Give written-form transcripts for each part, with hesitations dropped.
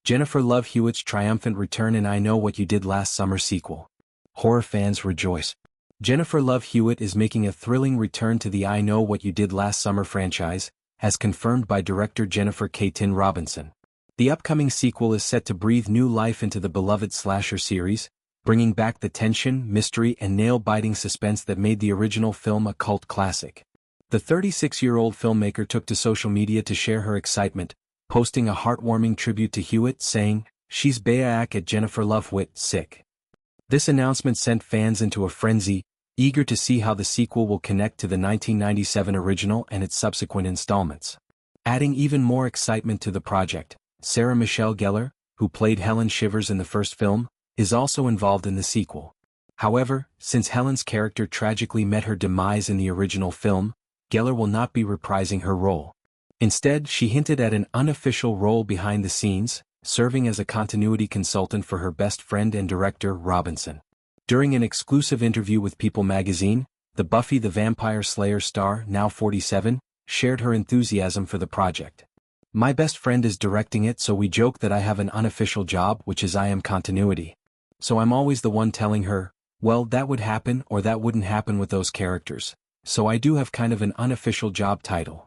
Jennifer Love Hewitt's triumphant return in I Know What You Did Last Summer sequel. Horror fans rejoice. Jennifer Love Hewitt is making a thrilling return to the I Know What You Did Last Summer franchise, as confirmed by director Jennifer Kaytin Robinson. The upcoming sequel is set to breathe new life into the beloved slasher series, bringing back the tension, mystery, and nail-biting suspense that made the original film a cult classic. The 36-year-old filmmaker took to social media to share her excitement, posting a heartwarming tribute to Hewitt saying, "She's back at Jennifer Love Hewitt, sick." This announcement sent fans into a frenzy, eager to see how the sequel will connect to the 1997 original and its subsequent installments. Adding even more excitement to the project, Michelle Gellar, who played Helen Shivers in the first film, is also involved in the sequel. However, since Helen's character tragically met her demise in the original film, Gellar will not be reprising her role. Instead, she hinted at an unofficial role behind the scenes, serving as a continuity consultant for her best friend and director Robinson. During an exclusive interview with People magazine, the Buffy the Vampire Slayer star, now 47, shared her enthusiasm for the project. "My best friend is directing it, so we joke that I have an unofficial job, which is I am continuity. So I'm always the one telling her, well, that would happen or that wouldn't happen with those characters. So I do have kind of an unofficial job title."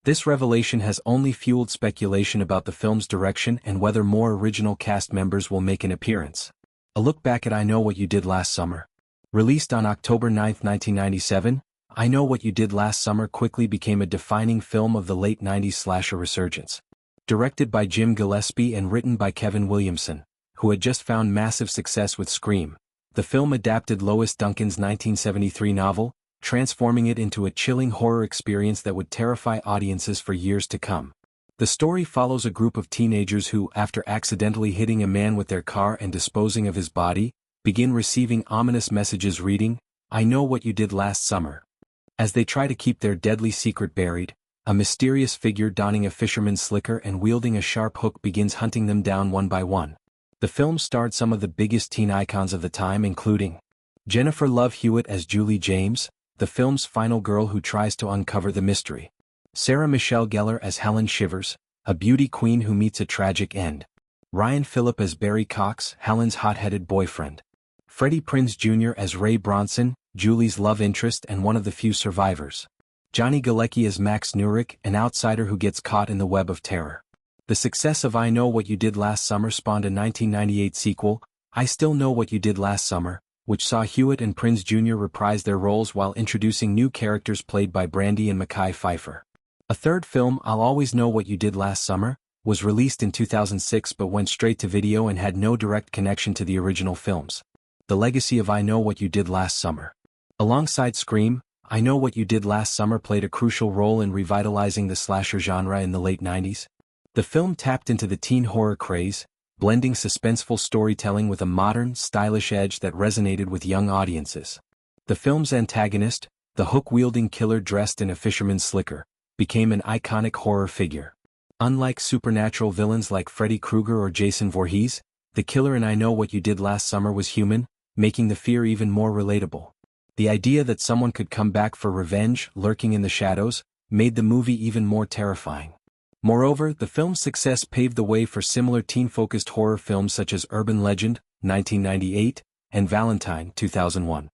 This revelation has only fueled speculation about the film's direction and whether more original cast members will make an appearance. A look back at I Know What You Did Last Summer. Released on October 9, 1997, I Know What You Did Last Summer quickly became a defining film of the late 90s slasher resurgence. Directed by Jim Gillespie and written by Kevin Williamson, who had just found massive success with Scream, the film adapted Lois Duncan's 1973 novel, transforming it into a chilling horror experience that would terrify audiences for years to come. The story follows a group of teenagers who, after accidentally hitting a man with their car and disposing of his body, begin receiving ominous messages reading, "I know what you did last summer." As they try to keep their deadly secret buried, a mysterious figure donning a fisherman's slicker and wielding a sharp hook begins hunting them down one by one. The film starred some of the biggest teen icons of the time, including Jennifer Love Hewitt as Julie James, the film's final girl who tries to uncover the mystery. Michelle Gellar as Helen Shivers, a beauty queen who meets a tragic end. Ryan Phillip as Barry Cox, Helen's hot-headed boyfriend. Freddie Prinze Jr. as Ray Bronson, Julie's love interest and one of the few survivors. Johnny Galecki as Max Nurick, an outsider who gets caught in the web of terror. The success of I Know What You Did Last Summer spawned a 1998 sequel, I Still Know What You Did Last Summer, which saw Hewitt and Prinze Jr. reprise their roles while introducing new characters played by Brandy and Mekhi Phifer. A third film, I'll Always Know What You Did Last Summer, was released in 2006 but went straight to video and had no direct connection to the original films. The legacy of I Know What You Did Last Summer. Alongside Scream, I Know What You Did Last Summer played a crucial role in revitalizing the slasher genre in the late 90s. The film tapped into the teen horror craze, blending suspenseful storytelling with a modern, stylish edge that resonated with young audiences. The film's antagonist, the hook-wielding killer dressed in a fisherman's slicker, became an iconic horror figure. Unlike supernatural villains like Freddy Krueger or Jason Voorhees, the killer in I Know What You Did Last Summer was human, making the fear even more relatable. The idea that someone could come back for revenge, lurking in the shadows, made the movie even more terrifying. Moreover, the film's success paved the way for similar teen-focused horror films such as Urban Legend, 1998, and Valentine, 2001.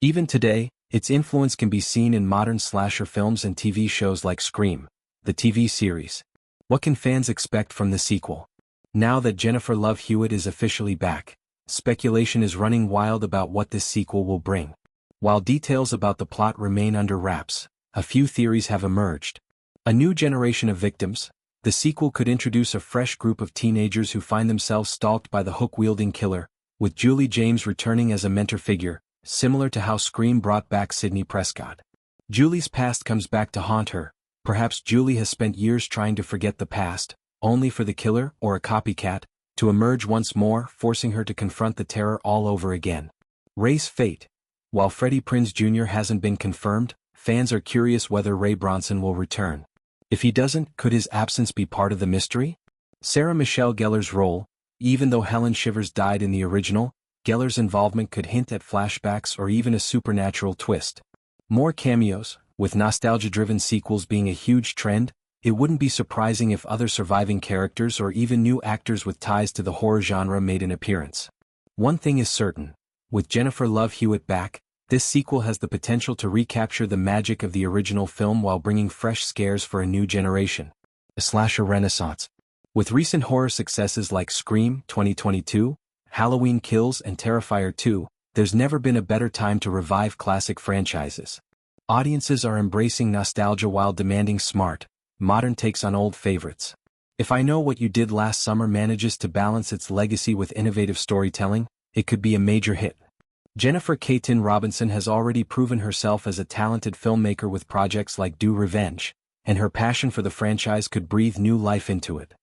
Even today, its influence can be seen in modern slasher films and TV shows like Scream, the TV series. What can fans expect from the sequel? Now that Jennifer Love Hewitt is officially back, speculation is running wild about what this sequel will bring. While details about the plot remain under wraps, a few theories have emerged. A new generation of victims, the sequel could introduce a fresh group of teenagers who find themselves stalked by the hook-wielding killer, with Julie James returning as a mentor figure, similar to how Scream brought back Sidney Prescott. Julie's past comes back to haunt her. Perhaps Julie has spent years trying to forget the past, only for the killer, or a copycat, to emerge once more, forcing her to confront the terror all over again. Ray's fate. While Freddie Prinze Jr. hasn't been confirmed, fans are curious whether Ray Bronson will return. If he doesn't, could his absence be part of the mystery? Michelle Gellar's role. Even though Helen Shivers died in the original, Gellar's involvement could hint at flashbacks or even a supernatural twist. More cameos. With nostalgia-driven sequels being a huge trend, it wouldn't be surprising if other surviving characters or even new actors with ties to the horror genre made an appearance. One thing is certain, with Jennifer Love Hewitt back, this sequel has the potential to recapture the magic of the original film while bringing fresh scares for a new generation. A slasher renaissance. With recent horror successes like Scream 2022, Halloween Kills and Terrifier 2, there's never been a better time to revive classic franchises. Audiences are embracing nostalgia while demanding smart, modern takes on old favorites. If I Know What You Did Last Summer manages to balance its legacy with innovative storytelling, it could be a major hit. Jennifer Kaytin Robinson has already proven herself as a talented filmmaker with projects like Do Revenge, and her passion for the franchise could breathe new life into it.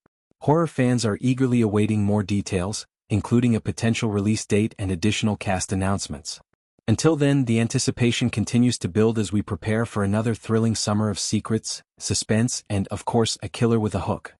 Horror fans are eagerly awaiting more details, including a potential release date and additional cast announcements. Until then, the anticipation continues to build as we prepare for another thrilling summer of secrets, suspense, and, of course, a killer with a hook.